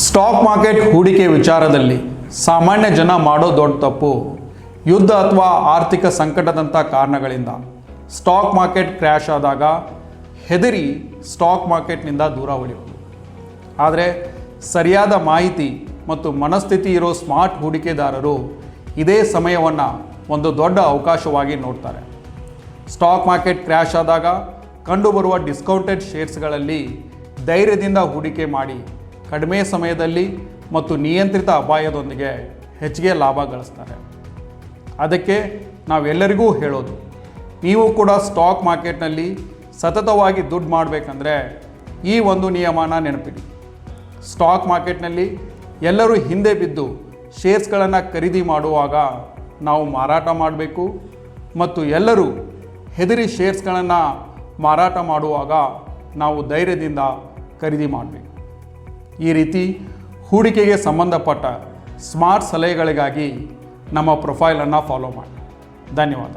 Stock market ಹೂಡಿಕೆ ವಿಚಾರದಲ್ಲಿ ಸಾಮಾನ್ಯ ಜನ ಮಾಡೋ ದೊಡ್ಡ ತಪ್ಪು ಯುದ್ಧ ಅಥವಾ ಆರ್ಥಿಕ ಸಂಕಟದಂಥ ಕಾರಣಗಳಿಂದ ಸ್ಟಾಕ್ ಮಾರ್ಕೆಟ್ ಕ್ರ್ಯಾಶ್ ಆದಾಗ ಹೆದರಿ ಸ್ಟಾಕ್ ಮಾರ್ಕೆಟ್ನಿಂದ ದೂರ ಉಳಿಯೋದು. ಆದರೆ ಸರಿಯಾದ ಮಾಹಿತಿ ಮತ್ತು ಮನಸ್ಥಿತಿ ಇರೋ ಸ್ಮಾರ್ಟ್ ಹೂಡಿಕೆದಾರರು ಇದೇ ಸಮಯವನ್ನು ಒಂದು ದೊಡ್ಡ ಅವಕಾಶವಾಗಿ ನೋಡ್ತಾರೆ. ಸ್ಟಾಕ್ ಮಾರ್ಕೆಟ್ ಕ್ರ್ಯಾಶ್ ಆದಾಗ ಕಂಡುಬರುವ ಡಿಸ್ಕೌಂಟೆಡ್ ಶೇರ್ಸ್ಗಳಲ್ಲಿ ಧೈರ್ಯದಿಂದ ಹೂಡಿಕೆ ಮಾಡಿ ಕಡಿಮೆ ಸಮಯದಲ್ಲಿ ಮತ್ತು ನಿಯಂತ್ರಿತ ಅಪಾಯದೊಂದಿಗೆ ಹೆಚ್ಚಿಗೆ ಲಾಭ ಗಳಿಸ್ತಾರೆ. ಅದಕ್ಕೆ ನಾವೆಲ್ಲರಿಗೂ ಹೇಳೋದು, ನೀವು ಕೂಡ ಸ್ಟಾಕ್ ಮಾರ್ಕೆಟ್ನಲ್ಲಿ ಸತತವಾಗಿ ದುಡ್ಡು ಮಾಡಬೇಕಂದ್ರೆ ಈ ಒಂದು ನಿಯಮನ ನೆನಪಿಡಿ. ಸ್ಟಾಕ್ ಮಾರ್ಕೆಟ್ನಲ್ಲಿ ಎಲ್ಲರೂ ಹಿಂದೆ ಬಿದ್ದು ಶೇರ್ಸ್ಗಳನ್ನು ಖರೀದಿ ಮಾಡುವಾಗ ನಾವು ಮಾರಾಟ ಮಾಡಬೇಕು ಮತ್ತು ಎಲ್ಲರೂ ಹೆದರಿ ಶೇರ್ಸ್ಗಳನ್ನು ಮಾರಾಟ ಮಾಡುವಾಗ ನಾವು ಧೈರ್ಯದಿಂದ ಖರೀದಿ ಮಾಡಬೇಕು. ಈ ರೀತಿ ಹೂಡಿಕೆಗೆ ಸಂಬಂಧಪಟ್ಟ ಸ್ಮಾರ್ಟ್ ಸಲಹೆಗಳಿಗಾಗಿ ನಮ್ಮ ಪ್ರೊಫೈಲನ್ನು ಫಾಲೋ ಮಾಡಿ. ಧನ್ಯವಾದ.